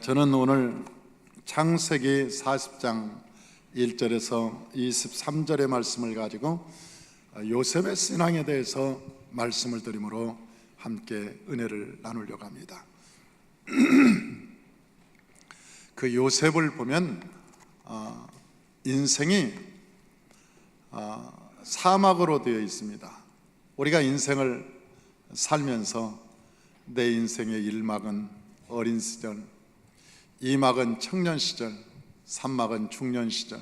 저는 오늘 창세기 40장 1절에서 23절의 말씀을 가지고 요셉의 신앙에 대해서 말씀을 드리므로 함께 은혜를 나누려고 합니다. 그 요셉을 보면 인생이 사막으로 되어 있습니다. 우리가 인생을 살면서 내 인생의 1막은 어린 시절, 2막은 청년 시절, 3막은 중년 시절,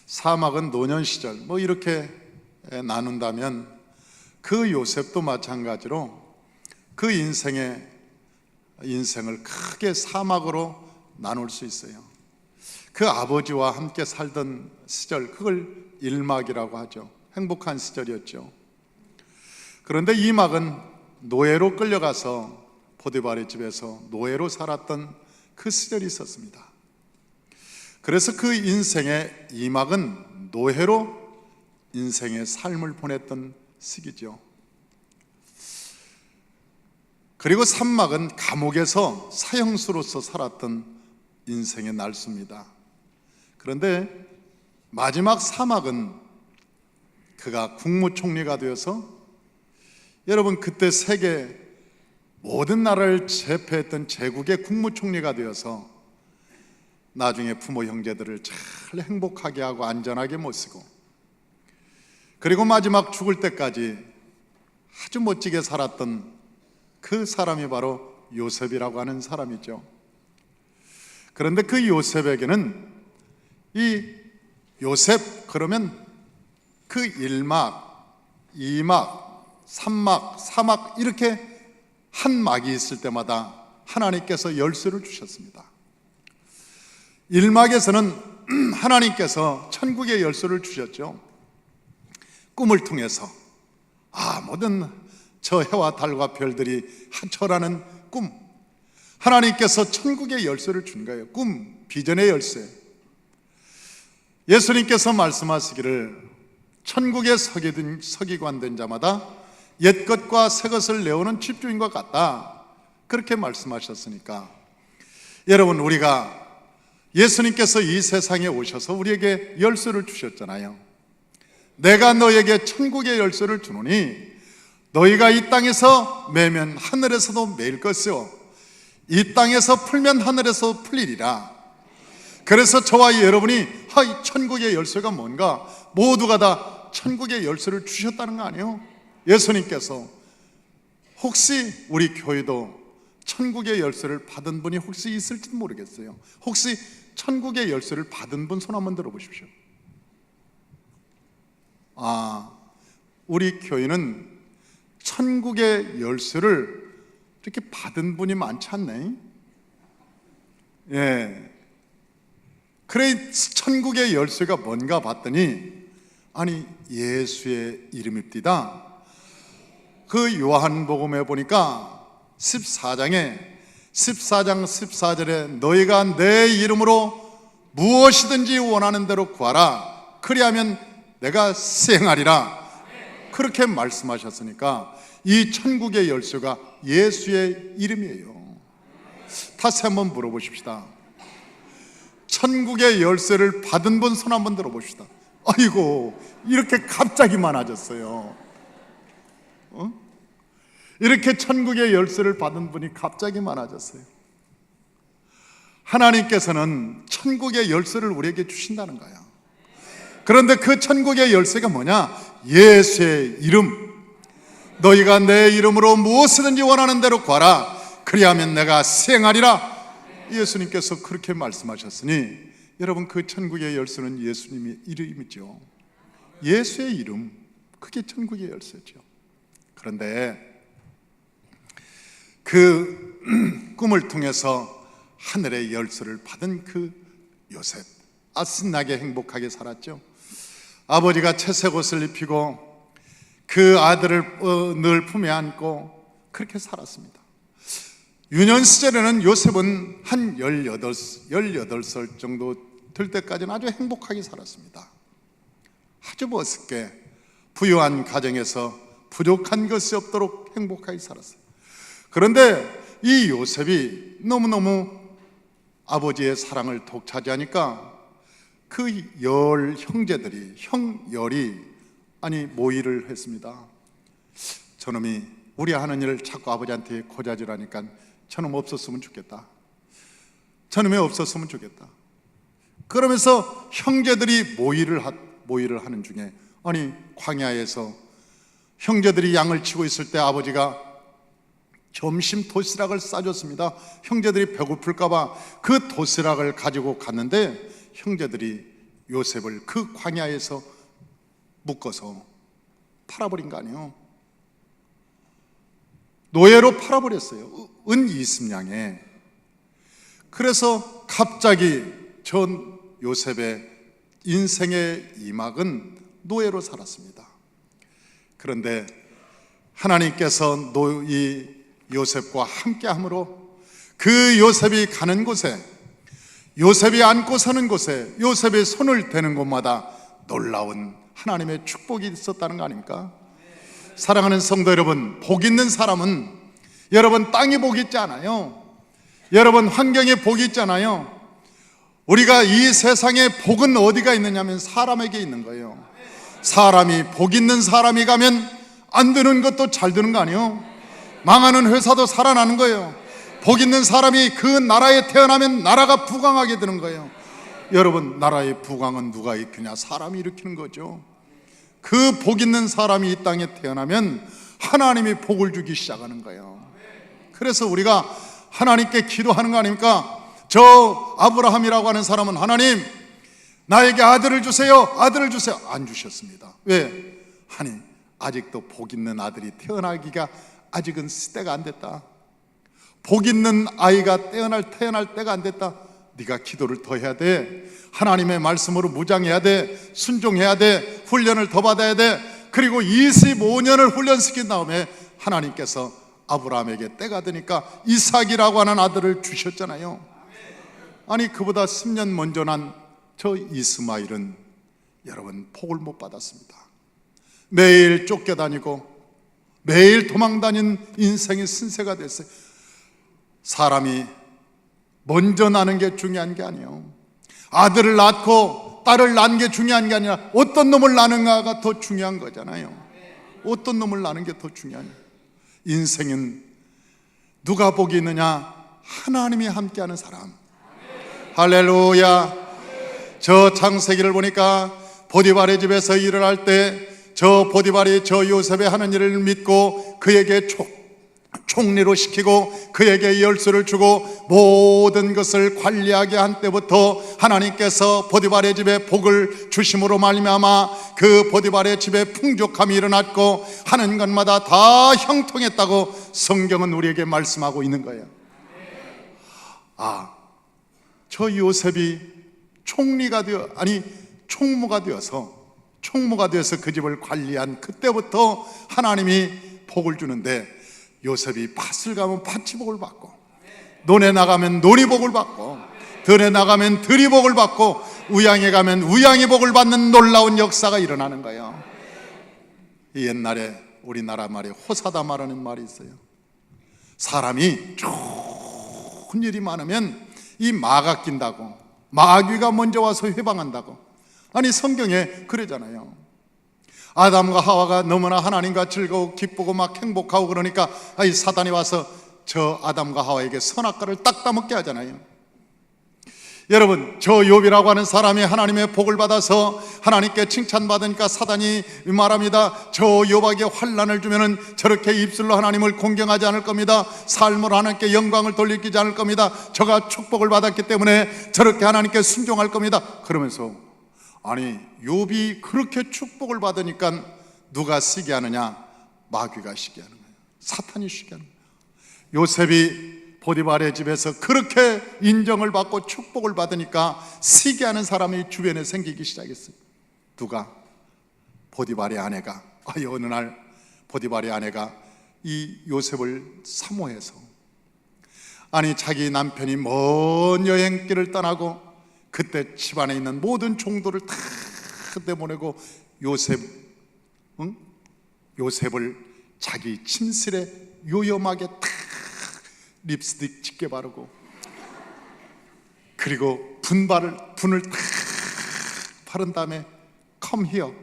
4막은 노년 시절, 뭐 이렇게 나눈다면 그 요셉도 마찬가지로 그 인생을 크게 4막으로 나눌 수 있어요. 그 아버지와 함께 살던 시절, 그걸 1막이라고 하죠. 행복한 시절이었죠. 그런데 2막은 노예로 끌려가서 포디바의 집에서 노예로 살았던 그 시절이 있었습니다. 그래서 그 인생의 2막은 노예로 인생의 삶을 보냈던 시기죠. 그리고 3막은 감옥에서 사형수로서 살았던 인생의 날수입니다. 그런데 마지막 4막은 그가 국무총리가 되어서, 여러분 그때 세계 모든 나라를 제패했던 제국의 국무총리가 되어서 나중에 부모 형제들을 잘 행복하게 하고 안전하게 모시고, 그리고 마지막 죽을 때까지 아주 멋지게 살았던 그 사람이 바로 요셉이라고 하는 사람이죠. 그런데 그 요셉에게는 이 요셉 그러면 그 1막, 2막, 3막, 4막 이렇게 한 막이 있을 때마다 하나님께서 열쇠를 주셨습니다. 1막에서는 하나님께서 천국의 열쇠를 주셨죠. 꿈을 통해서 모든 저 해와 달과 별들이 하철하는 꿈, 하나님께서 천국의 열쇠를 준 거예요. 꿈, 비전의 열쇠. 예수님께서 말씀하시기를 천국에 서기관 된 자마다 옛것과 새것을 내오는 집주인과 같다, 그렇게 말씀하셨으니까, 여러분 우리가 예수님께서 이 세상에 오셔서 우리에게 열쇠를 주셨잖아요. 내가 너에게 천국의 열쇠를 주노니 너희가 이 땅에서 매면 하늘에서도 매일 것이요 이 땅에서 풀면 하늘에서 풀리리라. 그래서 저와 여러분이 천국의 열쇠가 뭔가, 모두가 다 천국의 열쇠를 주셨다는 거 아니에요? 예수님께서. 혹시 우리 교회도 천국의 열쇠를 받은 분이 혹시 있을지도 모르겠어요. 혹시 천국의 열쇠를 받은 분 손 한번 들어보십시오. 우리 교회는 천국의 열쇠를 이렇게 받은 분이 많지 않네. 그래, 천국의 열쇠가 뭔가 봤더니 예수의 이름입니다. 그 요한복음에 보니까 14장 14절에 너희가 내 이름으로 무엇이든지 원하는 대로 구하라, 그리하면 내가 수행하리라, 그렇게 말씀하셨으니까 이 천국의 열쇠가 예수의 이름이에요. 다시 한번 물어보십시다. 천국의 열쇠를 받은 분 손 한번 들어봅시다. 아이고, 이렇게 갑자기 많아졌어요. 이렇게 천국의 열쇠를 받은 분이 갑자기 많아졌어요. 하나님께서는 천국의 열쇠를 우리에게 주신다는 거야. 그런데 그 천국의 열쇠가 뭐냐? 예수의 이름. 너희가 내 이름으로 무엇이든지 원하는 대로 구하라, 그리하면 내가 수행하리라. 예수님께서 그렇게 말씀하셨으니, 여러분 그 천국의 열쇠는 예수님의 이름이죠. 예수의 이름, 그게 천국의 열쇠죠. 그런데 그 꿈을 통해서 하늘의 열쇠를 받은 그 요셉, 신나게 행복하게 살았죠. 아버지가 채색 옷을 입히고 그 아들을 늘 품에 안고 그렇게 살았습니다. 유년 시절에는 요셉은 한 18살 정도 될 때까지는 아주 행복하게 살았습니다. 아주 멋있게 부유한 가정에서 부족한 것이 없도록 행복하게 살았어요. 그런데 이 요셉이 너무너무 아버지의 사랑을 독차지하니까 그 열 형제들이, 형열이 모의를 했습니다. 저놈이 우리 하는 일을 자꾸 아버지한테 고자질하니까 저놈 없었으면 좋겠다. 저놈이 없었으면 좋겠다. 그러면서 형제들이 모의를 하는 중에 광야에서 형제들이 양을 치고 있을 때 아버지가 점심 도시락을 싸줬습니다. 형제들이 배고플까봐 그 도시락을 가지고 갔는데 형제들이 요셉을 그 광야에서 묶어서 팔아버린 거 아니에요. 노예로 팔아버렸어요. 은 20냥에. 그래서 갑자기 전 요셉의 인생의 이막은 노예로 살았습니다. 그런데 하나님께서 이 요셉과 함께함으로 그 요셉이 가는 곳에, 요셉이 앉고 서는 곳에, 요셉의 손을 대는 곳마다 놀라운 하나님의 축복이 있었다는 거 아닙니까? 사랑하는 성도 여러분, 복 있는 사람은 여러분 땅에 복이 있지 않아요. 여러분 환경에 복이 있잖아요. 우리가 이 세상에 복은 어디가 있느냐면 사람에게 있는 거예요. 사람이 복 있는 사람이 가면 안 되는 것도 잘 되는 거 아니에요? 망하는 회사도 살아나는 거예요. 복 있는 사람이 그 나라에 태어나면 나라가 부강하게 되는 거예요. 여러분, 나라의 부강은 누가 일으키냐? 사람이 일으키는 거죠. 그 복 있는 사람이 이 땅에 태어나면 하나님이 복을 주기 시작하는 거예요. 그래서 우리가 하나님께 기도하는 거 아닙니까? 저 아브라함이라고 하는 사람은 하나님 나에게 아들을 주세요, 아들을 주세요. 안 주셨습니다. 왜? 아직도 복 있는 아들이 태어나기가 아직은 때가 안 됐다. 복 있는 아이가 태어날 때가 안 됐다. 네가 기도를 더 해야 돼. 하나님의 말씀으로 무장해야 돼. 순종해야 돼. 훈련을 더 받아야 돼. 그리고 25년을 훈련시킨 다음에 하나님께서 아브라함에게 때가 되니까 이삭이라고 하는 아들을 주셨잖아요. 그보다 10년 먼저 난 저 이스마엘은 여러분 복을 못 받았습니다. 매일 쫓겨다니고 매일 도망다닌 인생의 신세가 됐어요. 사람이 먼저 나는 게 중요한 게 아니에요. 아들을 낳고 딸을 낳는 게 중요한 게 아니라 어떤 놈을 낳는가가 더 중요한 거잖아요. 어떤 놈을 낳는 게 더 중요해요. 인생은 누가 복이 있느냐? 하나님이 함께하는 사람. 할렐루야. 저 창세기를 보니까 보디발의 집에서 일을 할 때 저 보디발이 저 요셉의 하는 일을 믿고 그에게 총리로 시키고 그에게 열쇠를 주고 모든 것을 관리하게 한 때부터 하나님께서 보디발의 집에 복을 주심으로 말미암아 그 보디발의 집에 풍족함이 일어났고 하는 것마다 다 형통했다고 성경은 우리에게 말씀하고 있는 거예요. 저 요셉이 총무가 되어서 그 집을 관리한 그때부터 하나님이 복을 주는데, 요셉이 밭을 가면 밭이 복을 받고, 논에 나가면 논이 복을 받고, 들에 나가면 들이 복을 받고, 우양에 가면 우양이 복을 받는 놀라운 역사가 일어나는 거예요. 옛날에 우리나라 말에 호사다마라는 말이 있어요. 사람이 좋은 일이 많으면 이 마가 낀다고, 마귀가 먼저 와서 회방한다고. 성경에 그러잖아요. 아담과 하와가 너무나 하나님과 즐거워 기쁘고 막 행복하고 그러니까 사단이 와서 저 아담과 하와에게 선악과를 딱 따먹게 하잖아요. 여러분, 저 욥이라고 하는 사람이 하나님의 복을 받아서 하나님께 칭찬받으니까 사단이 말합니다. 저 욥에게 환난을 주면은 저렇게 입술로 하나님을 공경하지 않을 겁니다. 삶으로 하나님께 영광을 돌리지 않을 겁니다. 저가 축복을 받았기 때문에 저렇게 하나님께 순종할 겁니다. 그러면서 욥이 그렇게 축복을 받으니까 누가 시게 하느냐? 마귀가 시게 하는 거예요. 사탄이 시게 하는 거예요. 요셉이 보디발의 집에서 그렇게 인정을 받고 축복을 받으니까 시기하는 사람이 주변에 생기기 시작했어요. 누가? 보디발의 아내가. 어느 날 보디발의 아내가 이 요셉을 사모해서 자기 남편이 먼 여행길을 떠나고 그때 집안에 있는 모든 종도를 다 내보내고 요셉을 자기 침실에 요염하게 탁 립스틱 짙게 바르고 그리고 분을 탁 바른 다음에 come here.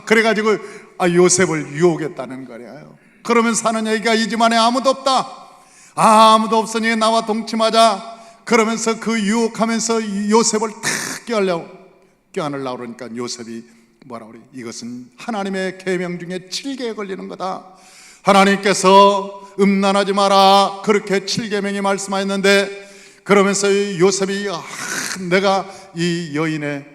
그래가지고 요셉을 유혹했다는 거래요. 그러면서 하는 얘기가 이 집안에 아무도 없다. 아무도 없으니 나와 동침하자. 그러면서 그 유혹하면서 요셉을 탁 껴안으려고 그러니까 요셉이 뭐라 그래? 이것은 하나님의 계명 중에 7개에 걸리는 거다. 하나님께서 음란하지 마라 그렇게 7계명이 말씀하였는데, 그러면서 요셉이 내가 이 여인의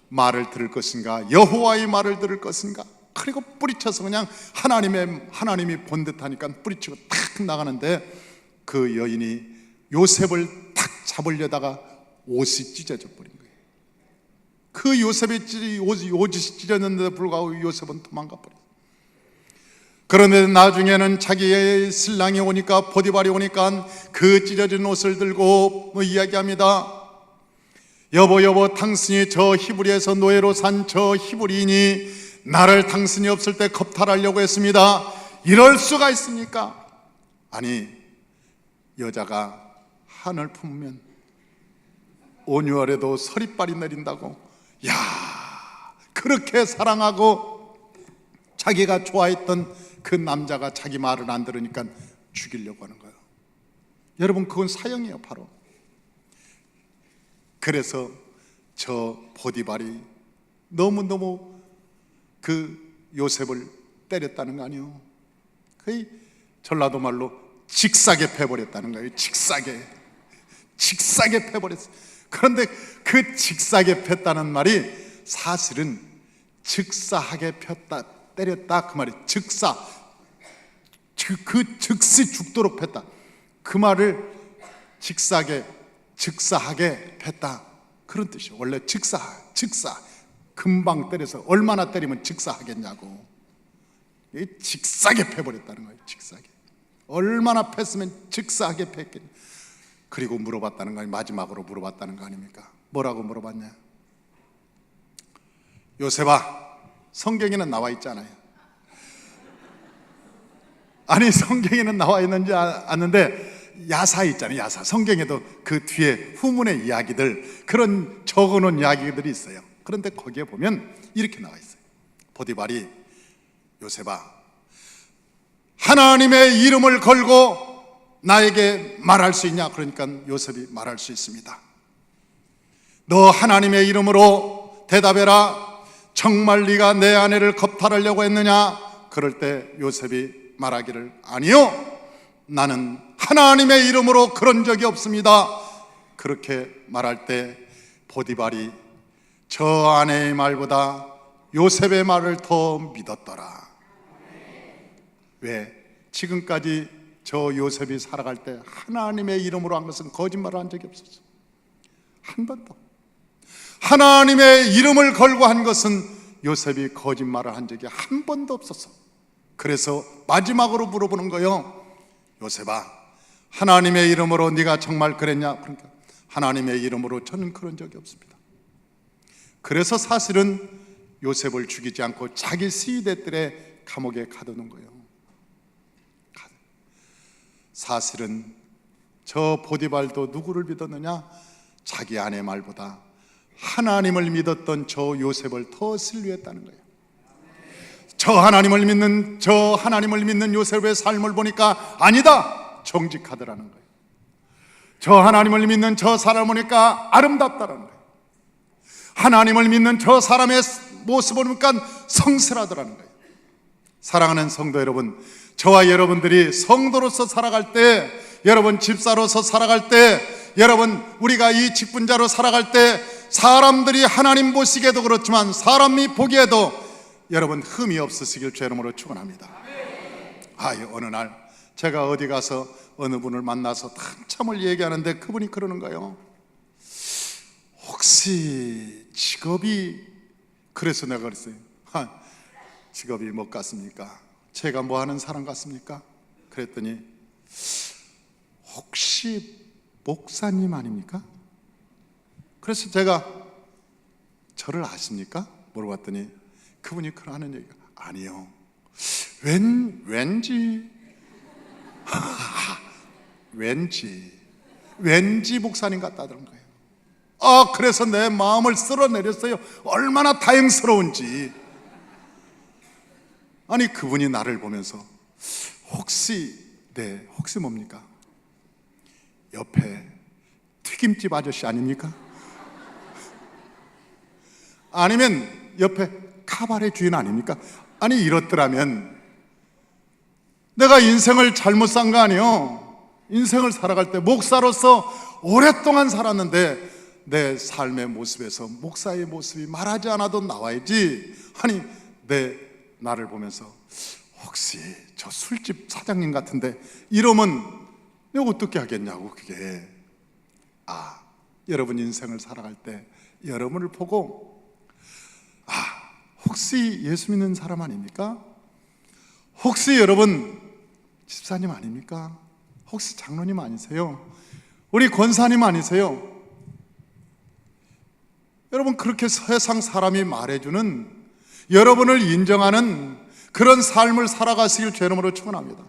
말을 들을 것인가, 여호와의 말을 들을 것인가, 그리고 뿌리쳐서 그냥 하나님이 본 듯하니까 뿌리치고 탁 나가는데, 그 여인이 요셉을 탁 잡으려다가 옷이 찢어져 버린 거예요. 그 요셉이 옷이 찢어졌는데도 불구하고 요셉은 도망가 버렸어요. 그런데 나중에는 자기의 신랑이 오니까, 보디발이 오니까 그 찢어진 옷을 들고 이야기합니다. 여보 당신이 저 히브리에서 노예로 산 저 히브리인이 나를 당신이 없을 때 겁탈하려고 했습니다. 이럴 수가 있습니까? 아니, 여자가 한을 품으면 온유월에도 서리빨이 내린다고. 야, 그렇게 사랑하고 자기가 좋아했던 그 남자가 자기 말을 안 들으니까 죽이려고 하는 거예요. 여러분, 그건 사형이에요, 바로. 그래서 저 보디발이 너무너무 그 요셉을 때렸다는 거 아니에요. 거의 전라도 말로 직사게 패버렸다는 거예요. 직사게 패버렸어요. 그런데 그 직사게 폈다는 말이 사실은 즉사하게 폈다, 때렸다 그 말이 즉시 죽도록 폈다 그 말을 즉사하게 폈다 그런 뜻이에요. 원래 즉사 금방 때려서 얼마나 때리면 즉사하겠냐고. 직사하게 패버렸다는 거예요. 직사하게 얼마나 폈으면 즉사하게 폈겠냐. 그리고 물어봤다는 거 아니에요. 마지막으로 물어봤다는 거 아닙니까? 뭐라고 물어봤냐? 요셉아, 성경에는 나와 있잖아요. 아니, 성경에는 나와 있는지 아는데 야사 있잖아요. 야사. 성경에도 그 뒤에 후문의 이야기들, 그런 적어놓은 이야기들이 있어요. 그런데 거기에 보면 이렇게 나와 있어요. 보디발이 요셉아, 하나님의 이름을 걸고 나에게 말할 수 있냐? 그러니까 요셉이 말할 수 있습니다. 너 하나님의 이름으로 대답해라. 정말 네가 내 아내를 겁탈하려고 했느냐? 그럴 때 요셉이 말하기를 아니요, 나는 하나님의 이름으로 그런 적이 없습니다. 그렇게 말할 때 보디발이 저 아내의 말보다 요셉의 말을 더 믿었더라. 왜? 지금까지 저 요셉이 살아갈 때 하나님의 이름으로 한 것은 거짓말을 한 적이 없었어. 한 번도. 하나님의 이름을 걸고 한 것은 요셉이 거짓말을 한 적이 한 번도 없었어. 그래서 마지막으로 물어보는 거예요. 요셉아, 하나님의 이름으로 네가 정말 그랬냐? 그러니까 하나님의 이름으로 저는 그런 적이 없습니다. 그래서 사실은 요셉을 죽이지 않고 자기 시대들의 감옥에 가두는 거예요. 사실은 저 보디발도 누구를 믿었느냐? 자기 아내 말보다 하나님을 믿었던 저 요셉을 더 신뢰했다는 거예요. 저 하나님을 믿는 요셉의 삶을 보니까 아니다, 정직하더라는 거예요. 저 하나님을 믿는 저 사람을 보니까 아름답다라는 거예요. 하나님을 믿는 저 사람의 모습을 보니까 성실하더라는 거예요. 사랑하는 성도 여러분, 저와 여러분들이 성도로서 살아갈 때, 여러분 집사로서 살아갈 때, 여러분 우리가 이 직분자로 살아갈 때, 사람들이 하나님 보시기에도 그렇지만 사람이 보기에도 여러분 흠이 없으시길 주의 이름으로 축원합니다. 어느 날 제가 어디 가서 어느 분을 만나서 한참을 얘기하는데 그분이 그러는 거예요. 혹시 직업이, 그래서 내가 그랬어요. 직업이 뭐 같습니까? 제가 뭐 하는 사람 같습니까? 그랬더니 혹시 목사님 아닙니까? 그래서 제가 저를 아십니까? 물어봤더니 그분이 그러는 얘기가 아니요, 왠지 왠지 목사님 같다는 거예요. 그래서 내 마음을 쓸어내렸어요. 얼마나 다행스러운지. 아니, 그분이 나를 보면서 혹시 뭡니까? 옆에 튀김집 아저씨 아닙니까? 아니면 옆에 카바레 주인 아닙니까? 아니, 이렇더라면 내가 인생을 잘못 산 거 아니에요. 인생을 살아갈 때 목사로서 오랫동안 살았는데 내 삶의 모습에서 목사의 모습이 말하지 않아도 나와야지. 아니, 나를 보면서 혹시 저 술집 사장님 같은데 이러면 내가 어떻게 하겠냐고. 그게 여러분 인생을 살아갈 때 여러분을 보고 혹시 예수 믿는 사람 아닙니까? 혹시 여러분 집사님 아닙니까? 혹시 장로님 아니세요? 우리 권사님 아니세요? 여러분, 그렇게 세상 사람이 말해주는, 여러분을 인정하는 그런 삶을 살아가시길 주 이름으로 축원합니다.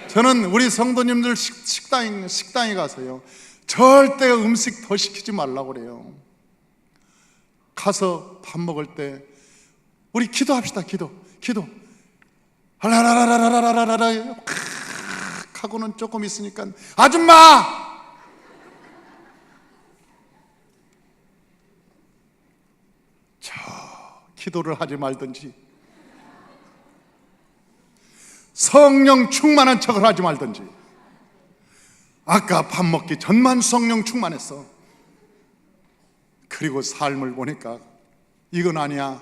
저는 우리 성도님들 식당에 가서요, 절대 음식 더 시키지 말라고 그래요. 가서 밥 먹을 때 우리 기도합시다. 기도 할라라라라라라라라 하고는 조금 있으니까 아줌마! 기도를 하지 말든지, 성령 충만한 척을 하지 말든지. 아까 밥 먹기 전만 성령 충만했어. 그리고 삶을 보니까 이건 아니야.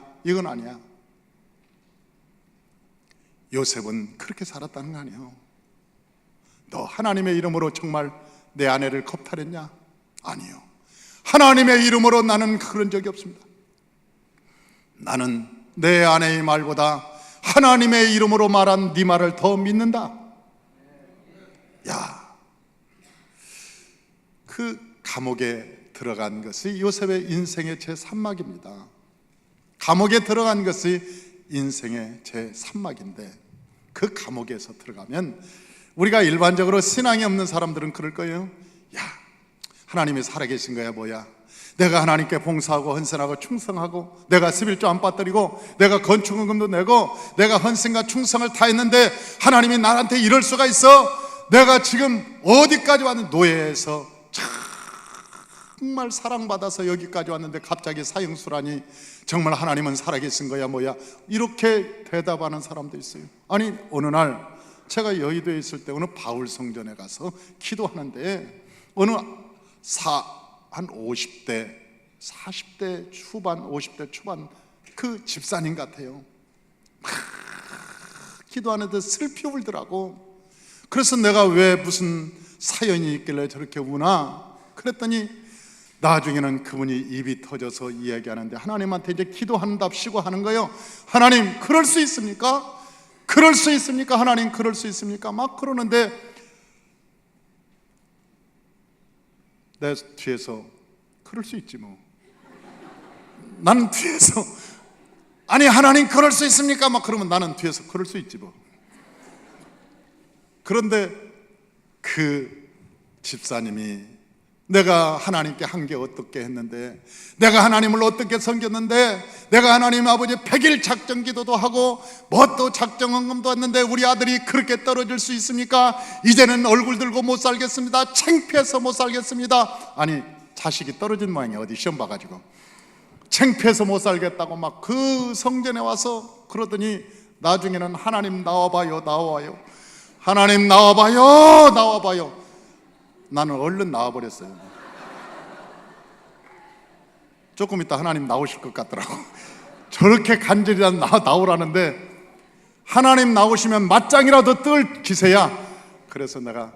요셉은 그렇게 살았다는 거 아니에요. 너 하나님의 이름으로 정말 내 아내를 겁탈했냐? 아니요. 하나님의 이름으로 나는 그런 적이 없습니다. 나는 내 아내의 말보다 하나님의 이름으로 말한 네 말을 더 믿는다. 그 감옥에 들어간 것이 요셉의 인생의 제3막입니다. 감옥에 들어간 것이 인생의 제3막인데, 그 감옥에서 들어가면 우리가 일반적으로 신앙이 없는 사람들은 그럴 거예요. 하나님이 살아계신 거야 뭐야? 내가 하나님께 봉사하고 헌신하고 충성하고, 내가 11조 안 빠뜨리고, 내가 건축원금도 내고, 내가 헌신과 충성을 다 했는데 하나님이 나한테 이럴 수가 있어? 내가 지금 어디까지 왔는데, 노예에서 정말 사랑받아서 여기까지 왔는데 갑자기 사형수라니, 정말 하나님은 살아계신 거야 뭐야? 이렇게 대답하는 사람도 있어요. 아니, 어느 날 제가 여의도에 있을 때 어느 바울 성전에 가서 기도하는데, 어느 한 50대, 40대 초반, 50대 초반 그 집사님 같아요. 기도하는데 슬피 울더라고. 그래서 내가 왜 무슨 사연이 있길래 저렇게 우나? 그랬더니 나중에는 그분이 입이 터져서 이야기하는데, 하나님한테 이제 기도한답시고 하는 거예요. 하나님, 그럴 수 있습니까? 그럴 수 있습니까? 하나님, 그럴 수 있습니까? 막 그러는데 내 뒤에서 그럴 수 있지 뭐. 나는 뒤에서 아니 하나님 그럴 수 있습니까? 막 그러면 나는 뒤에서 그럴 수 있지 뭐. 그런데 그 집사님이 내가 하나님께 한 게 어떻게 했는데, 내가 하나님을 어떻게 섬겼는데, 내가 하나님 아버지 100일 작정 기도도 하고 뭣도 작정 헌금도 했는데 우리 아들이 그렇게 떨어질 수 있습니까? 이제는 얼굴 들고 못 살겠습니다. 창피해서 못 살겠습니다. 아니, 자식이 떨어진 모양이야. 어디 시험 봐가지고 창피해서 못 살겠다고 막 그 성전에 와서 그러더니, 나중에는 하나님 나와봐요. 하나님 나와봐요. 나는 얼른 나와버렸어요. 조금 있다 하나님 나오실 것 같더라고. 저렇게 간절히 나오라는데, 하나님 나오시면 맞짱이라도 뜰 기세야. 그래서 내가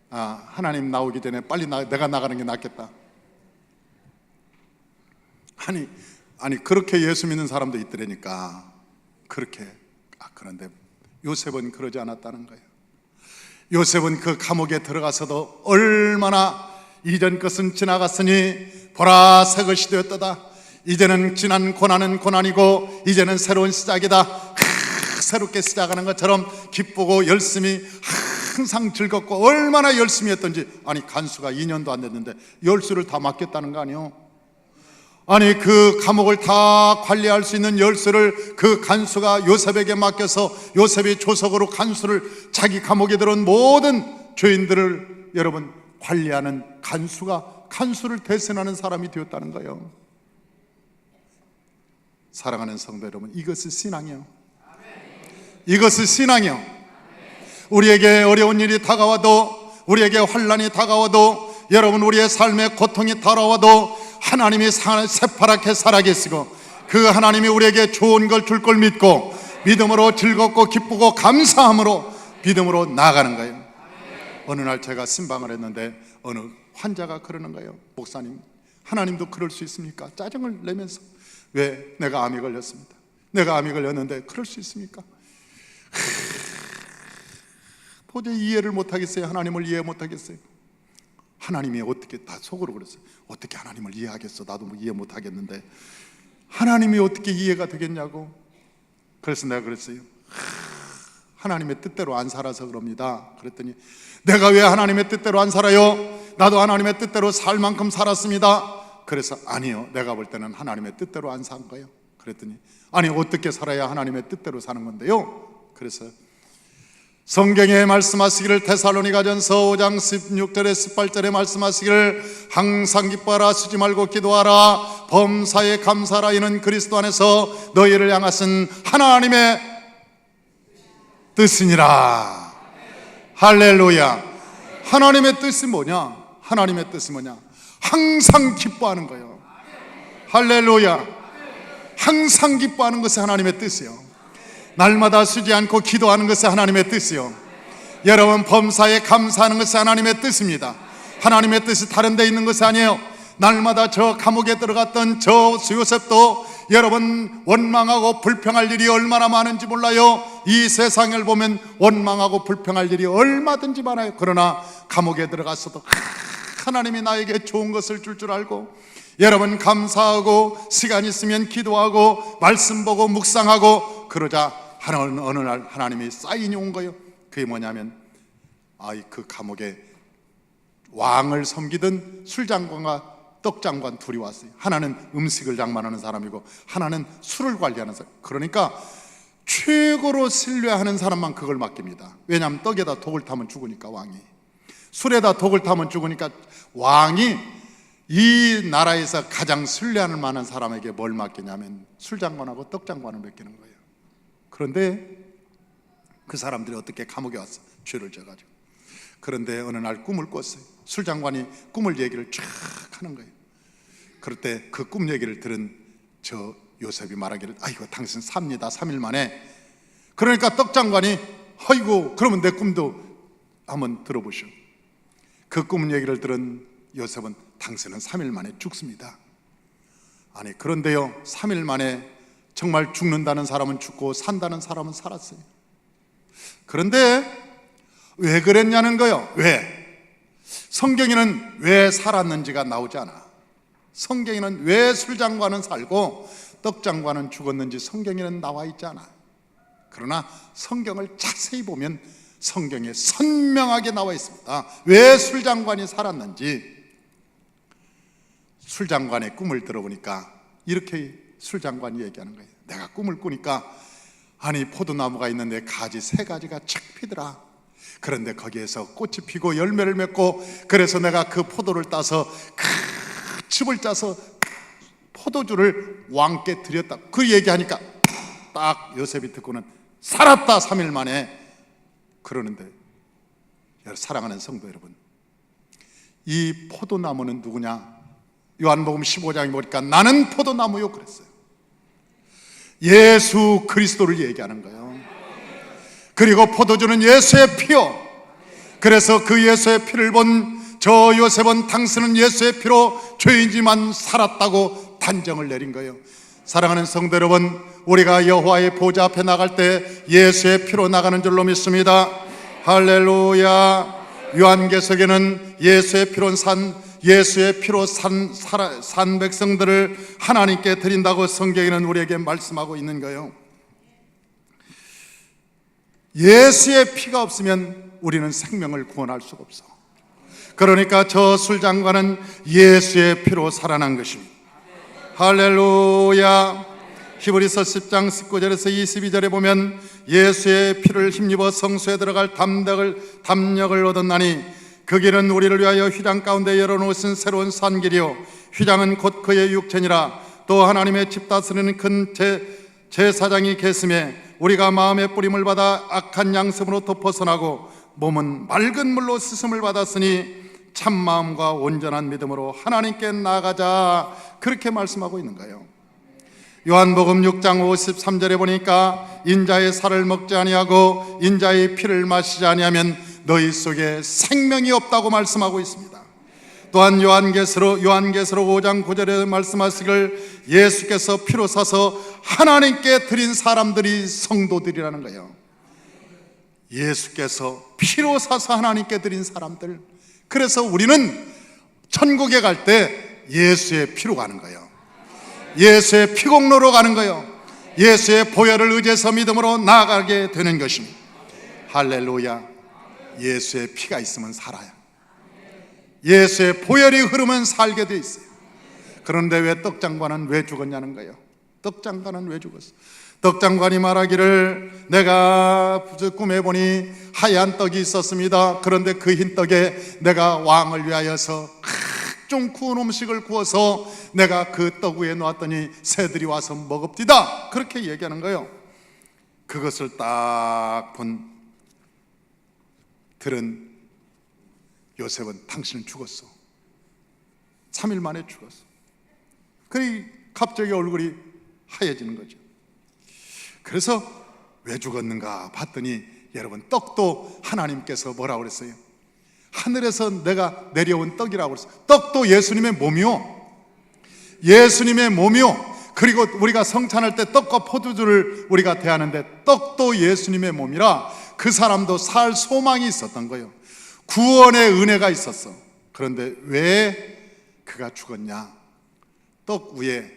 하나님 나오기 전에 빨리 내가 나가는 게 낫겠다. 아니 그렇게 예수 믿는 사람도 있더라니까. 그렇게. 그런데 요셉은 그러지 않았다는 거예요. 요셉은 그 감옥에 들어가서도 얼마나 이전 것은 지나갔으니 보라 새 것이 되었도다. 이제는 지난 고난은 고난이고 이제는 새로운 시작이다. 새롭게 시작하는 것처럼 기쁘고 열심히 항상 즐겁고 얼마나 열심히 했던지. 아니 간수가 2년도 안 됐는데 열수를 다 맡겼다는 거 아니에요? 아니 그 감옥을 다 관리할 수 있는 열쇠를 그 간수가 요셉에게 맡겨서 요셉이 조석으로 간수를, 자기 감옥에 들어온 모든 죄인들을 여러분 관리하는 간수를 대신하는 사람이 되었다는 거예요. 사랑하는 성도 여러분, 이것이 신앙이요. 이것이 신앙이요. 우리에게 어려운 일이 다가와도, 우리에게 환난이 다가와도, 여러분 우리의 삶에 고통이 다가와도 하나님이 새파랗게 살아계시고 그 하나님이 우리에게 좋은 걸 줄 걸 믿고 믿음으로 즐겁고 기쁘고 감사함으로 믿음으로 나아가는 거예요. 어느 날 제가 신방을 했는데 어느 환자가 그러는 거예요. 목사님, 하나님도 그럴 수 있습니까? 짜증을 내면서. 왜? 내가 암이 걸렸습니다. 내가 암이 걸렸는데 그럴 수 있습니까? 도저히 이해를 못하겠어요. 하나님을 이해 못하겠어요. 하나님이 어떻게, 다 속으로 그랬어요. 어떻게 하나님을 이해하겠어? 나도 뭐 이해 못하겠는데 하나님이 어떻게 이해가 되겠냐고. 그래서 내가 그랬어요. 하나님의 뜻대로 안 살아서 그럽니다. 그랬더니 내가 왜 하나님의 뜻대로 안 살아요? 나도 하나님의 뜻대로 살 만큼 살았습니다. 그래서 아니요, 내가 볼 때는 하나님의 뜻대로 안 산 거예요. 그랬더니 아니 어떻게 살아야 하나님의 뜻대로 사는 건데요? 그래서 성경에 말씀하시기를, 데살로니가전서 5장 16절에 18절에 말씀하시기를, 항상 기뻐하라, 쉬지 말고 기도하라, 범사에 감사하라, 이는 그리스도 안에서 너희를 향하신 하나님의 뜻이니라. 할렐루야. 하나님의 뜻이 뭐냐? 하나님의 뜻이 뭐냐? 항상 기뻐하는 거예요. 할렐루야. 항상 기뻐하는 것이 하나님의 뜻이요. 날마다 쉬지 않고 기도하는 것이 하나님의 뜻이요. 여러분 범사에 감사하는 것이 하나님의 뜻입니다. 하나님의 뜻이 다른 데 있는 것이 아니에요. 날마다 저 감옥에 들어갔던 저 요셉도 여러분 원망하고 불평할 일이 얼마나 많은지 몰라요. 이 세상을 보면 원망하고 불평할 일이 얼마든지 많아요. 그러나 감옥에 들어갔어도 하나님이 나에게 좋은 것을 줄 알고 여러분 감사하고 시간 있으면 기도하고 말씀 보고 묵상하고 그러자 어느 날 하나님이 사인이 온 거예요. 그게 뭐냐면 그 감옥에 왕을 섬기던 술장관과 떡장관 둘이 왔어요. 하나는 음식을 장만하는 사람이고 하나는 술을 관리하는 사람. 그러니까 최고로 신뢰하는 사람만 그걸 맡깁니다. 왜냐하면 떡에다 독을 타면 죽으니까 왕이, 술에다 독을 타면 죽으니까 왕이 이 나라에서 가장 신뢰할 만한 사람에게 뭘 맡기냐면 술장관하고 떡장관을 맡기는 거예요. 그런데 그 사람들이 어떻게 감옥에 왔어? 죄를 져가지고. 그런데 어느 날 꿈을 꿨어요. 술장관이 꿈을 얘기를 쫙 하는 거예요. 그럴 때 그 꿈 얘기를 들은 저 요셉이 말하기를, 아이고 당신 삽니다, 3일 만에. 그러니까 떡장관이 아이고 그러면 내 꿈도 한번 들어보시오. 그 꿈 얘기를 들은 요셉은 당신은 3일 만에 죽습니다. 아니 그런데요, 3일 만에 정말 죽는다는 사람은 죽고 산다는 사람은 살았어요. 그런데 왜 그랬냐는 거예요. 왜? 성경에는 왜 살았는지가 나오지 않아. 성경에는 왜 술장관은 살고 떡장관은 죽었는지 성경에는 나와 있지 않아. 그러나 성경을 자세히 보면 성경에 선명하게 나와 있습니다. 왜 술장관이 살았는지. 술장관의 꿈을 들어보니까 이렇게 술장관이 얘기하는 거예요. 내가 꿈을 꾸니까 아니 포도나무가 있는데 가지 3가지가 착 피더라. 그런데 거기에서 꽃이 피고 열매를 맺고, 그래서 내가 그 포도를 따서 즙을 짜서 포도주를 왕께 드렸다. 그 얘기하니까 딱 요셉이 듣고는 살았다, 3일 만에. 그러는데 사랑하는 성도 여러분, 이 포도나무는 누구냐? 요한복음 15장에 보니까 나는 포도나무요 그랬어요. 예수 그리스도를 얘기하는 거예요. 그리고 포도주는 예수의 피요. 그래서 그 예수의 피를 본 저 요셉은 당신은 예수의 피로 죄인지만 살았다고 단정을 내린 거예요. 사랑하는 성도 여러분, 우리가 여호와의 보좌 앞에 나갈 때 예수의 피로 나가는 줄로 믿습니다. 할렐루야. 요한계시록에는 예수의 피로 산 백성들을 하나님께 드린다고 성경에는 우리에게 말씀하고 있는 거예요. 예수의 피가 없으면 우리는 생명을 구원할 수가 없어. 그러니까 저 술장관은 예수의 피로 살아난 것입니다. 할렐루야. 히브리서 10장 19절에서 22절에 보면 예수의 피를 힘입어 성소에 들어갈 담력을 얻었나니 그 길은 우리를 위하여 휘장 가운데 열어놓으신 새로운 산길이요 휘장은 곧 그의 육체니라. 또 하나님의 집 다스리는 큰 제사장이 계심에 우리가 마음의 뿌림을 받아 악한 양심으로부터 벗어나고 몸은 맑은 물로 씻음을 받았으니 참마음과 온전한 믿음으로 하나님께 나아가자, 그렇게 말씀하고 있는 거예요. 요한복음 6장 53절에 보니까 인자의 살을 먹지 아니하고 인자의 피를 마시지 아니하면 너희 속에 생명이 없다고 말씀하고 있습니다. 또한 요한계시록 5장 9절에 말씀하시길 예수께서 피로 사서 하나님께 드린 사람들이 성도들이라는 거예요. 예수께서 피로 사서 하나님께 드린 사람들. 그래서 우리는 천국에 갈 때 예수의 피로 가는 거예요. 예수의 피공로로 가는 거예요. 예수의 보혈을 의지해서 믿음으로 나아가게 되는 것입니다. 할렐루야. 예수의 피가 있으면 살아요. 예수의 보혈이 흐르면 살게 돼 있어요. 그런데 왜 떡장관은 왜 죽었냐는 거예요. 떡장관은 왜 죽었어? 떡장관이 말하기를 내가 꿈에 보니 하얀 떡이 있었습니다. 그런데 그 흰 떡에 내가 왕을 위하여서 각종 구운 음식을 구워서 내가 그 떡 위에 놓았더니 새들이 와서 먹읍디다, 그렇게 얘기하는 거예요. 그것을 딱 들은 요셉은 당신은 죽었어. 3일 만에 죽었어. 그러니 갑자기 얼굴이 하얘지는 거죠. 그래서 왜 죽었는가 봤더니 여러분, 떡도 하나님께서 뭐라고 그랬어요? 하늘에서 내가 내려온 떡이라고 그랬어요. 떡도 예수님의 몸이요. 예수님의 몸이요. 그리고 우리가 성찬할 때 떡과 포도주를 우리가 대하는데 떡도 예수님의 몸이라 그 사람도 살 소망이 있었던 거예요. 구원의 은혜가 있었어. 그런데 왜 그가 죽었냐? 떡 위에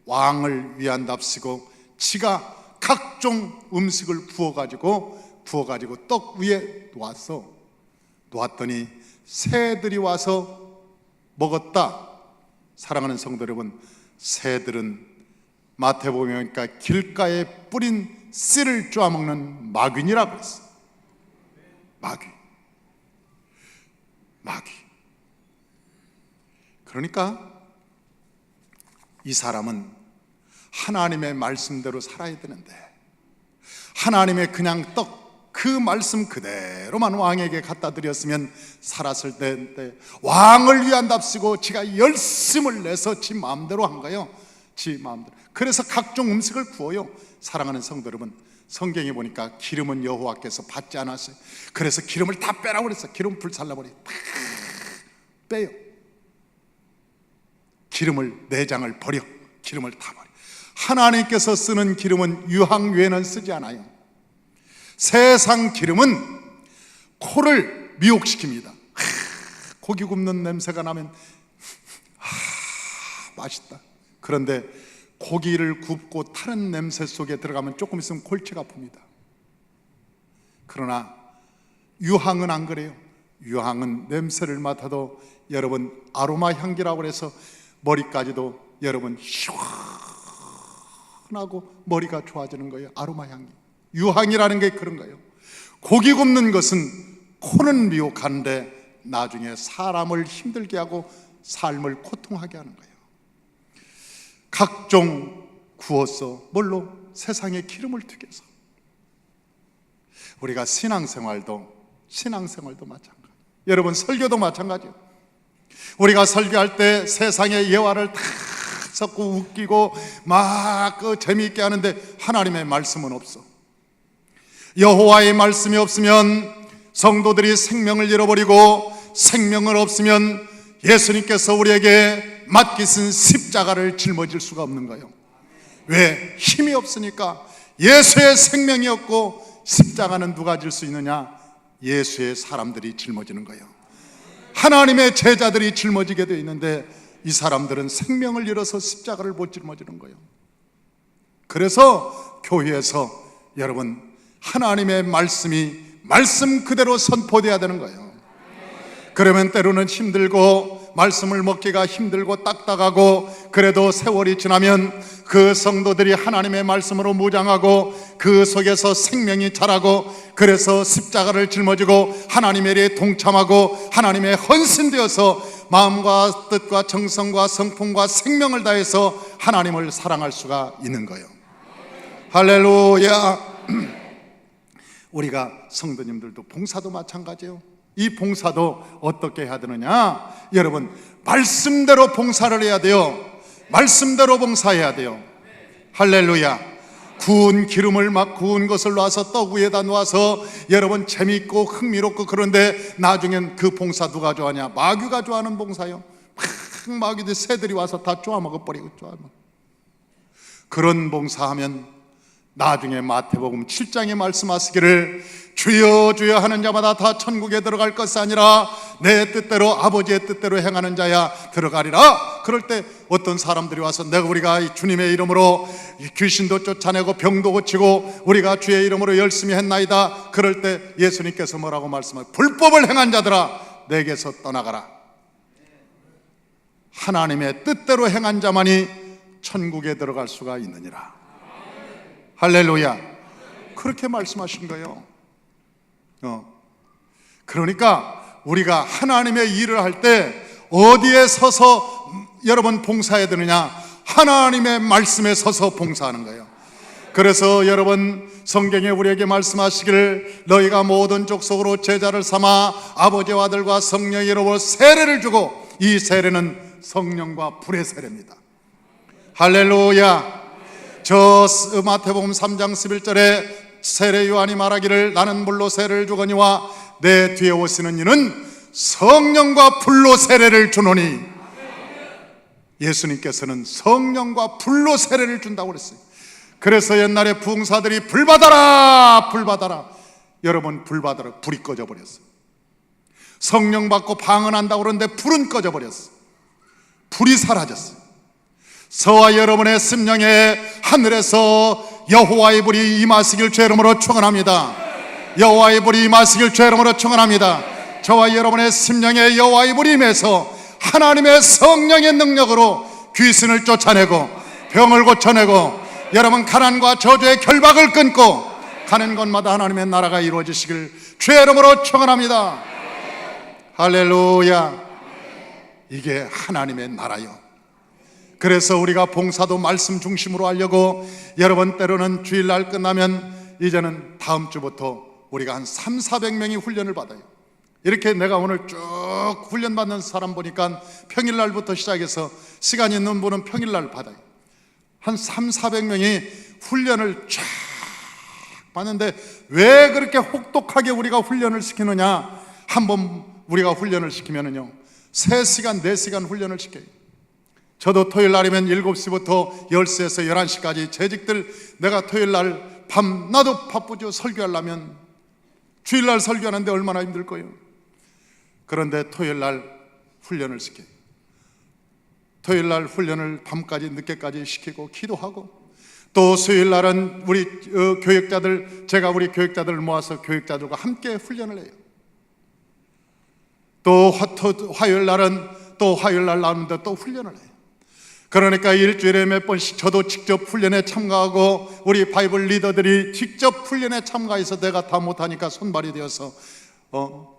왕을 위한답시고 지가 각종 음식을 부어가지고 떡 위에 놓았더니 새들이 와서 먹었다. 사랑하는 성도 여러분, 새들은 마태복음에 보니까 길가에 뿌린 씨를 쪼아먹는 마귀니라고 했어. 마귀. 그러니까 이 사람은 하나님의 말씀대로 살아야 되는데 하나님의 그냥 그 말씀 그대로만 왕에게 갖다 드렸으면 살았을 때 왕을 위한답시고 지가 열심을 내서 지 마음대로 한 거예요. 지 마음대로. 그래서 각종 음식을 구워요. 사랑하는 성도 여러분, 성경에 보니까 기름은 여호와께서 받지 않았어요. 그래서 기름을 다 빼라고 그랬어요. 기름 불살라버려. 빼요. 기름을, 내장을 버려. 기름을 다 버려. 하나님께서 쓰는 기름은 유황 외에는 쓰지 않아요. 세상 기름은 코를 미혹시킵니다. 고기 굽는 냄새가 나면 맛있다. 그런데 고기를 굽고 타는 냄새 속에 들어가면 조금 있으면 골치가 아픕니다. 그러나 유황은 안 그래요. 유황은 냄새를 맡아도 여러분 아로마 향기라고 해서 머리까지도 여러분 시원하고 머리가 좋아지는 거예요. 아로마 향기. 유황이라는 게 그런 거예요. 고기 굽는 것은 코는 미혹하는데 나중에 사람을 힘들게 하고 삶을 고통하게 하는 거예요. 각종 구워서 뭘로? 세상에 기름을 튀겨서. 우리가 신앙생활도 마찬가지. 여러분 설교도 마찬가지예요. 우리가 설교할 때 세상의 예화를 다 섞고 웃기고 막 재미있게 하는데 하나님의 말씀은 없어. 여호와의 말씀이 없으면 성도들이 생명을 잃어버리고 생명을 없으면 예수님께서 우리에게 맡기신 십자가를 짊어질 수가 없는 거예요. 왜? 힘이 없으니까. 예수의 생명이 없고 십자가는 누가 질 수 있느냐? 예수의 사람들이 짊어지는 거예요. 하나님의 제자들이 짊어지게 되어 있는데 이 사람들은 생명을 잃어서 십자가를 못 짊어지는 거예요. 그래서 교회에서 여러분 하나님의 말씀이 말씀 그대로 선포돼야 되는 거예요. 그러면 때로는 힘들고 말씀을 먹기가 힘들고 딱딱하고, 그래도 세월이 지나면 그 성도들이 하나님의 말씀으로 무장하고 그 속에서 생명이 자라고, 그래서 십자가를 짊어지고 하나님의 일에 동참하고 하나님의 헌신되어서 마음과 뜻과 정성과 성품과 생명을 다해서 하나님을 사랑할 수가 있는 거예요. 할렐루야. 우리가 성도님들도 봉사도 마찬가지예요. 이 봉사도 어떻게 해야 되느냐? 여러분, 말씀대로 봉사를 해야 돼요. 말씀대로 봉사해야 돼요. 할렐루야. 구운 기름을 막 구운 것을 놔서 떡 위에다 놓아서 여러분 재미있고 흥미롭고, 그런데 나중엔 그 봉사 누가 좋아하냐? 마귀가 좋아하는 봉사요. 막 마귀들 새들이 와서 다 쪼아먹어버리고 그런 봉사하면 나중에 마태복음 7장에 말씀하시기를 주여 주여 하는 자마다 다 천국에 들어갈 것이 아니라 내 뜻대로 아버지의 뜻대로 행하는 자야 들어가리라. 그럴 때 어떤 사람들이 와서 우리가 주님의 이름으로 귀신도 쫓아내고 병도 고치고 우리가 주의 이름으로 열심히 했나이다. 그럴 때 예수님께서 뭐라고 말씀하세요? 불법을 행한 자들아 내게서 떠나가라. 하나님의 뜻대로 행한 자만이 천국에 들어갈 수가 있느니라. 할렐루야. 그렇게 말씀하신 거예요. 그러니까 우리가 하나님의 일을 할 때 어디에 서서 여러분 봉사해야 되느냐? 하나님의 말씀에 서서 봉사하는 거예요. 그래서 여러분 성경에 우리에게 말씀하시기를 너희가 모든 족속으로 제자를 삼아 아버지와 아들과 성령의 이름으로 세례를 주고, 이 세례는 성령과 불의 세례입니다. 할렐루야. 저 마태복음 3장 11절에 세례 요한이 말하기를 나는 물로 세례를 주거니와 내 뒤에 오시는 이는 성령과 불로 세례를 주노니, 예수님께서는 성령과 불로 세례를 준다고 그랬어요. 그래서 옛날에 부흥사들이 불 받아라 불 받아라, 여러분 불 받아라, 불이 꺼져 버렸어요. 성령 받고 방언한다고 그러는데 불은 꺼져 버렸어요. 불이 사라졌어요. 저와 여러분의 심령에 하늘에서 여호와의 불이 임하시길 주의 이름으로 축원합니다. 여호와의 불이 임하시길 주의 이름으로 축원합니다. 저와 여러분의 심령에 여호와의 불이 임해서 하나님의 성령의 능력으로 귀신을 쫓아내고 병을 고쳐내고 여러분 가난과 저주의 결박을 끊고 가는 곳마다 하나님의 나라가 이루어지시길 주의 이름으로 축원합니다. 할렐루야. 이게 하나님의 나라요. 그래서 우리가 봉사도 말씀 중심으로 하려고, 여러분 때로는 주일날 끝나면 이제는 다음 주부터 우리가 한 300~400명이 훈련을 받아요. 이렇게 내가 오늘 쭉 훈련받는 사람 보니까 평일날부터 시작해서 시간 있는 분은 평일날 받아요. 한 300~400명이 훈련을 쫙 받는데, 왜 그렇게 혹독하게 우리가 훈련을 시키느냐? 한번 우리가 훈련을 시키면은요 3시간 4시간 훈련을 시켜요. 저도 토요일 날이면 7시부터 10시에서 11시까지 재직들, 내가 토요일 날 밤나도 바쁘죠. 설교하려면 주일날 설교하는데 얼마나 힘들 거예요. 그런데 토요일 날 훈련을 시켜요. 토요일 날 훈련을 밤까지 늦게까지 시키고 기도하고, 또 수요일 날은 우리 교역자들, 제가 우리 교역자들을 모아서 교역자들과 함께 훈련을 해요. 또 화요일 날은 또 화요일 날 나오는데 또 훈련을 해요. 그러니까 일주일에 몇 번씩 저도 직접 훈련에 참가하고 우리 바이블 리더들이 직접 훈련에 참가해서 내가 다 못하니까 손발이 되어서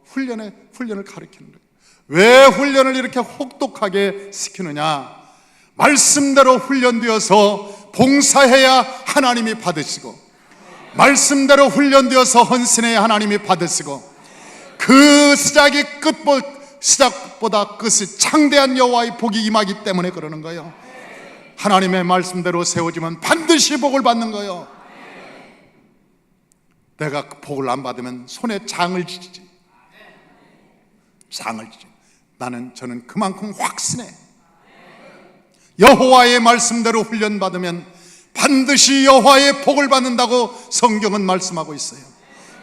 훈련을 가르치는 거예요. 왜 훈련을 이렇게 혹독하게 시키느냐? 말씀대로 훈련되어서 봉사해야 하나님이 받으시고, 말씀대로 훈련되어서 헌신해야 하나님이 받으시고, 그 시작보다 끝이 창대한 여호와의 복이 임하기 때문에 그러는 거예요. 하나님의 말씀대로 세워지면 반드시 복을 받는 거예요. 내가 복을 안 받으면 손에 장을 쥐지. 저는 그만큼 확신해. 여호와의 말씀대로 훈련받으면 반드시 여호와의 복을 받는다고 성경은 말씀하고 있어요.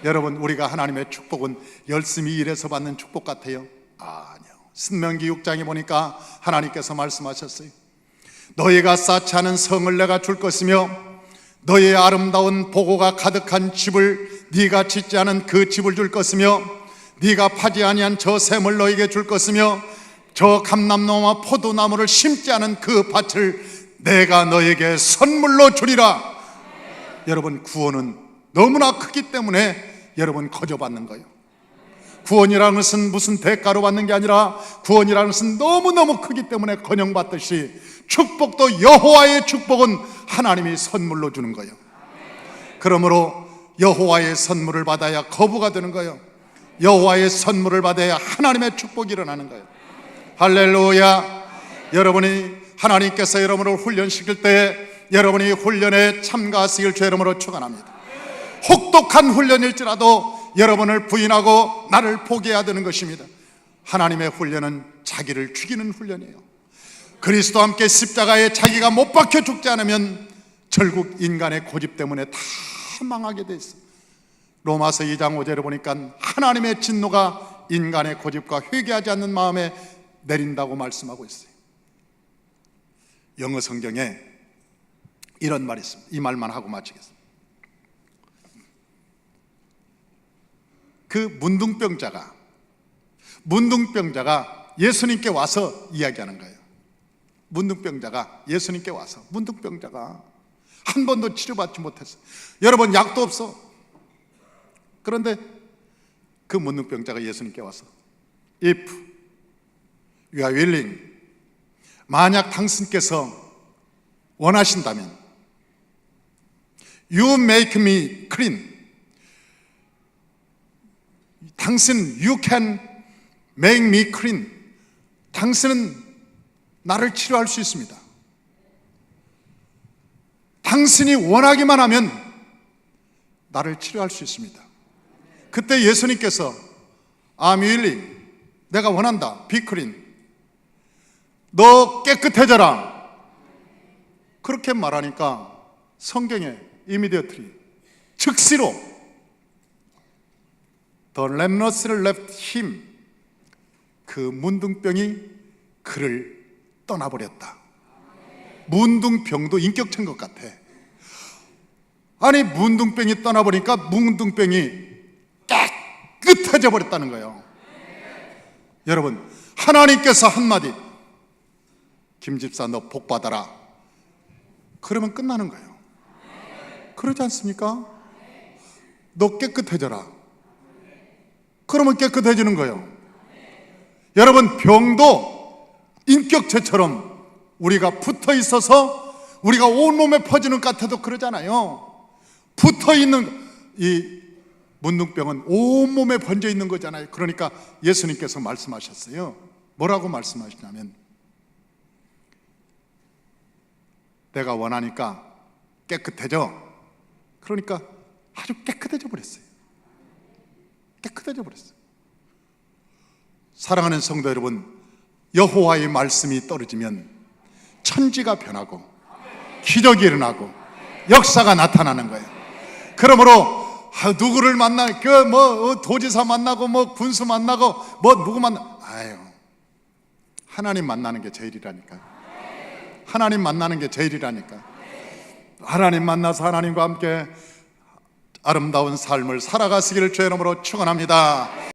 여러분, 우리가 하나님의 축복은 열심히 일해서 받는 축복 같아요? 아니요. 신명기 6장에 보니까 하나님께서 말씀하셨어요. 너희가 쌓지 않은 성을 내가 줄 것이며 너희의 아름다운 보고가 가득한 집을 네가 짓지 않은 그 집을 줄 것이며 네가 파지 아니한 저 샘을 너에게 줄 것이며 저 감람나무와 포도나무를 심지 않은 그 밭을 내가 너에게 선물로 주리라. 여러분, 구원은 너무나 크기 때문에 여러분 거저받는 거예요. 구원이라는 것은 무슨 대가로 받는 게 아니라 구원이라는 것은 너무너무 크기 때문에 건영받듯이 축복도 여호와의 축복은 하나님이 선물로 주는 거예요. 그러므로 여호와의 선물을 받아야 거부가 되는 거예요. 여호와의 선물을 받아야 하나님의 축복이 일어나는 거예요. 할렐루야. 여러분이 하나님께서 여러분을 훈련시킬 때 여러분이 훈련에 참가하시길 주 이름으로 축원합니다. 혹독한 훈련일지라도 여러분을 부인하고 나를 포기해야 되는 것입니다. 하나님의 훈련은 자기를 죽이는 훈련이에요. 그리스도와 함께 십자가에 자기가 못 박혀 죽지 않으면 결국 인간의 고집 때문에 다 망하게 돼 있어요. 로마서 2장 5절에 보니까 하나님의 진노가 인간의 고집과 회개하지 않는 마음에 내린다고 말씀하고 있어요. 영어 성경에 이런 말이 있습니다. 이 말만 하고 마치겠습니다. 그 문둥병자가 예수님께 와서 이야기하는 거예요. 문둥병자가 예수님께 와서, 문둥병자가 한 번도 치료받지 못했어요. 여러분, 약도 없어. 그런데 그 문둥병자가 예수님께 와서 If you are willing, 만약 당신께서 원하신다면 You make me clean. You can make me clean. 당신은 나를 치료할 수 있습니다. 당신이 원하기만 하면 나를 치료할 수 있습니다. 그때 예수님께서 I'm willing, 내가 원한다, be clean, 너 깨끗해져라, 그렇게 말하니까 성경에 immediately, 즉시로 The leprosy left him, 그 문둥병이 그를 떠나버렸다. 문둥병도 인격체인 것 같아. 아니, 문둥병이 떠나버리니까 문둥병이 깨끗해져 버렸다는 거예요. 여러분, 하나님께서 한마디, 김집사 너 복 받아라, 그러면 끝나는 거예요. 그러지 않습니까? 너 깨끗해져라, 그러면 깨끗해지는 거예요. 여러분, 병도 인격체처럼 우리가 붙어 있어서 우리가 온몸에 퍼지는 것 같아도 그러잖아요. 붙어 있는 이 문둥병은 온몸에 번져 있는 거잖아요. 그러니까 예수님께서 말씀하셨어요. 뭐라고 말씀하시냐면, 내가 원하니까 깨끗해져. 그러니까 아주 깨끗해져 버렸어요. 깨끗해져 버렸어요. 사랑하는 성도 여러분, 여호와의 말씀이 떨어지면 천지가 변하고 기적이 일어나고 역사가 나타나는 거예요. 그러므로 누구를 만나, 도지사 만나고 군수 만나고 누구 만나, 하나님 만나는 게 제일이라니까. 하나님 만나는 게 제일이라니까. 하나님 만나서 하나님과 함께 아름다운 삶을 살아가시기를 주의 이름으로 축원합니다.